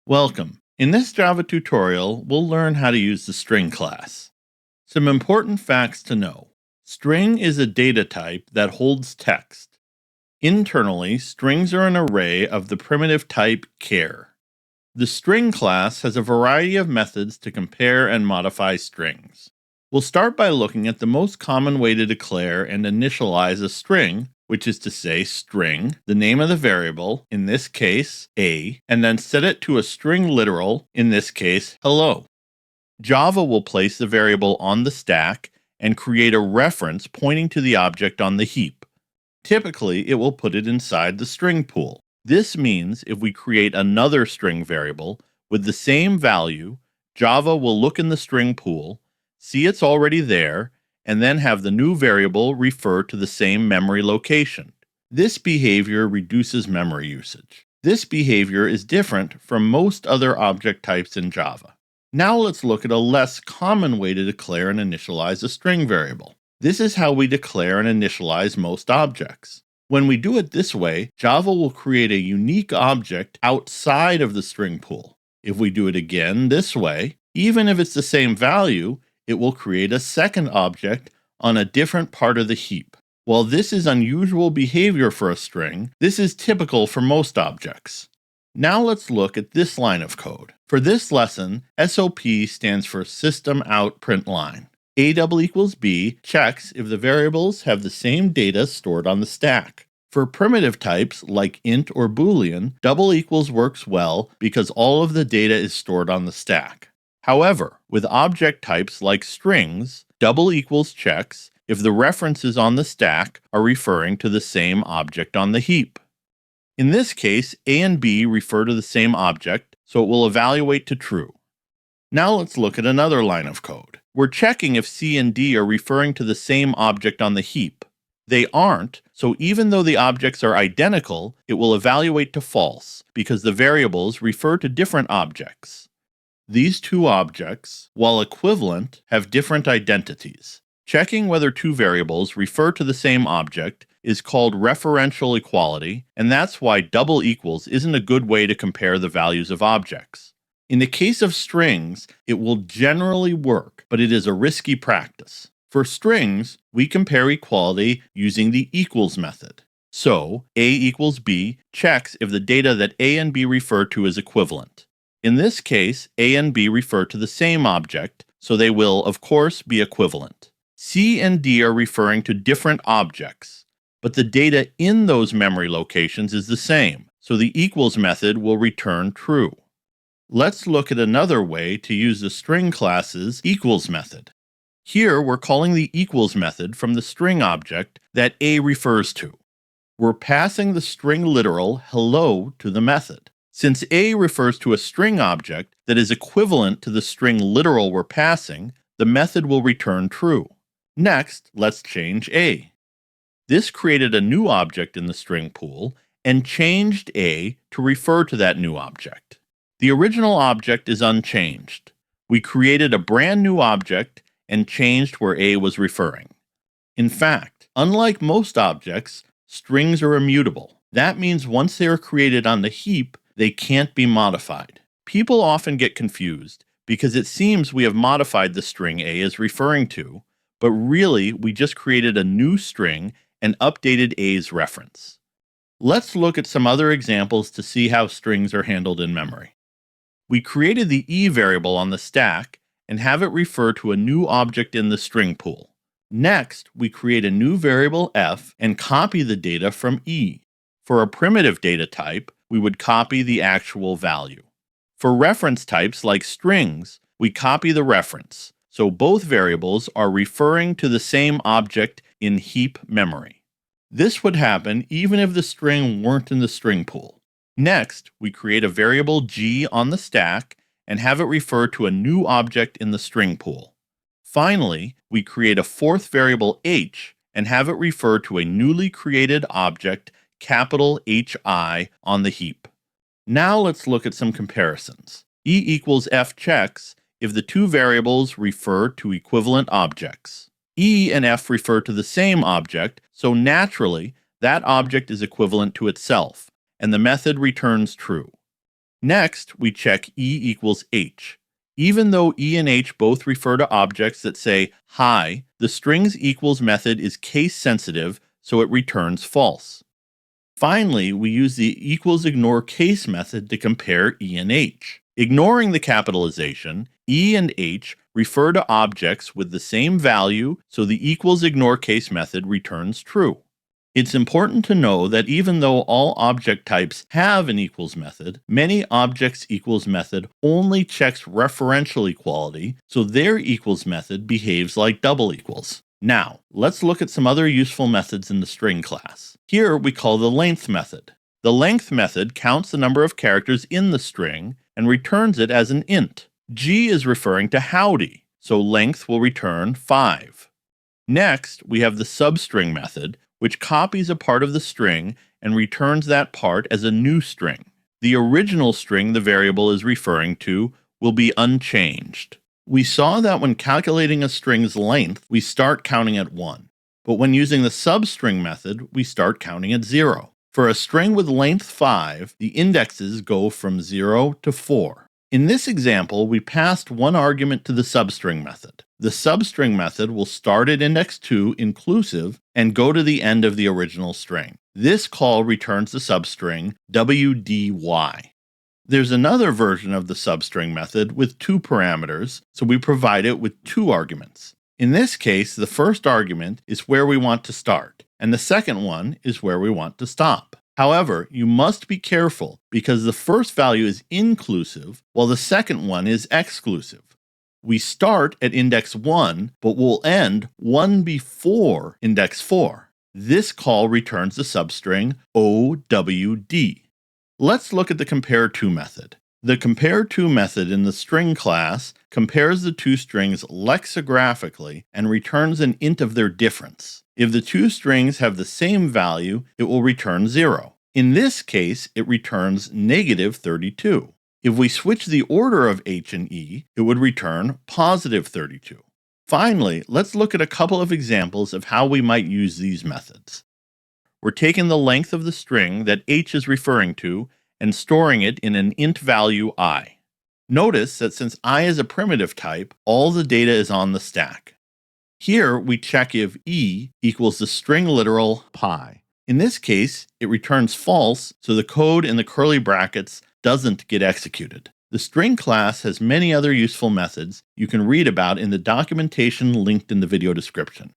Welcome. In this Java tutorial, we'll learn how to use the string class. Some important facts to know. String is a data type that holds text. Internally, strings are an array of the primitive type char. The string class has a variety of methods to compare and modify strings. We'll start by looking at the most common way to declare and initialize a string, which is to say string, the name of the variable, in this case, a, and then set it to a string literal, in this case, hello. Java will place the variable on the stack and create a reference pointing to the object on the heap. Typically, it will put it inside the string pool. This means if we create another string variable with the same value, Java will look in the string pool, see it's already there, and then have the new variable refer to the same memory location. This behavior reduces memory usage. This behavior is different from most other object types in Java. Now let's look at a less common way to declare and initialize a string variable. This is how we declare and initialize most objects. When we do it this way, Java will create a unique object outside of the string pool. If we do it again this way, even if it's the same value, it will create a second object on a different part of the heap. While this is unusual behavior for a string, this is typical for most objects. Now let's look at this line of code. For this lesson, SOP stands for System Out Print Line. A = B checks if the variables have the same data stored on the stack. For primitive types like int or boolean, == works well because all of the data is stored on the stack. However, with object types like strings, == checks if the references on the stack are referring to the same object on the heap. In this case, A and B refer to the same object, so it will evaluate to true. Now let's look at another line of code. We're checking if C and D are referring to the same object on the heap. They aren't, so even though the objects are identical, it will evaluate to false because the variables refer to different objects. These two objects, while equivalent, have different identities. Checking whether two variables refer to the same object is called referential equality, and that's why == isn't a good way to compare the values of objects. In the case of strings, it will generally work, but it is a risky practice. For strings, we compare equality using the equals method. So, A = B checks if the data that A and B refer to is equivalent. In this case, A and B refer to the same object, so they will, of course, be equivalent. C and D are referring to different objects, but the data in those memory locations is the same, so the equals method will return true. Let's look at another way to use the string class's equals method. Here, we're calling the equals method from the string object that A refers to. We're passing the string literal hello to the method. Since A refers to a string object that is equivalent to the string literal we're passing, the method will return true. Next, let's change A. This created a new object in the string pool and changed A to refer to that new object. The original object is unchanged. We created a brand new object and changed where A was referring. In fact, unlike most objects, strings are immutable. That means once they are created on the heap, they can't be modified. People often get confused because it seems we have modified the string A is referring to, but really we just created a new string and updated A's reference. Let's look at some other examples to see how strings are handled in memory. We created the E variable on the stack and have it refer to a new object in the string pool. Next, we create a new variable F and copy the data from E. For a primitive data type, we would copy the actual value. For reference types like strings, we copy the reference, so both variables are referring to the same object in heap memory. This would happen even if the string weren't in the string pool. Next, we create a variable G on the stack and have it refer to a new object in the string pool. Finally, we create a fourth variable H and have it refer to a newly created object HI on the heap. Now let's look at some comparisons. E = F checks if the two variables refer to equivalent objects. E and F refer to the same object, so naturally that object is equivalent to itself, and the method returns true. Next, we check E equals H. Even though E and H both refer to objects that say hi, the string's equals method is case sensitive, so it returns false. Finally, we use the equalsIgnoreCase method to compare E and H. Ignoring the capitalization, E and H refer to objects with the same value, so the equalsIgnoreCase method returns true. It's important to know that even though all object types have an equals method, many objects equals method only checks referential equality, so their equals method behaves like double equals. Now, let's look at some other useful methods in the string class. Here we call the length method. The length method counts the number of characters in the string and returns it as an int. G is referring to howdy, so length will return 5. Next, we have the substring method, which copies a part of the string and returns that part as a new string. The original string the variable is referring to will be unchanged. We saw that when calculating a string's length, we start counting at 1. But when using the substring method, we start counting at 0. For a string with length 5, the indexes go from 0 to 4. In this example, we passed one argument to the substring method. The substring method will start at index 2 inclusive and go to the end of the original string. This call returns the substring wdy. There's another version of the substring method with 2 parameters, so we provide it with 2 arguments. In this case, the first argument is where we want to start, and the second one is where we want to stop. However, you must be careful because the first value is inclusive while the second one is exclusive. We start at index 1, but we'll end 1 before index 4. This call returns the substring OWD. Let's look at the compareTo method. The compareTo method in the string class compares the two strings lexicographically and returns an int of their difference. If the two strings have the same value, it will return 0. In this case, it returns negative 32. If we switch the order of H and E, it would return positive 32. Finally, let's look at a couple of examples of how we might use these methods. We're taking the length of the string that H is referring to and storing it in an int value I. Notice that since I is a primitive type, all the data is on the stack. Here, we check if E equals the string literal pi. In this case, it returns false, so the code in the curly brackets doesn't get executed. The string class has many other useful methods you can read about in the documentation linked in the video description.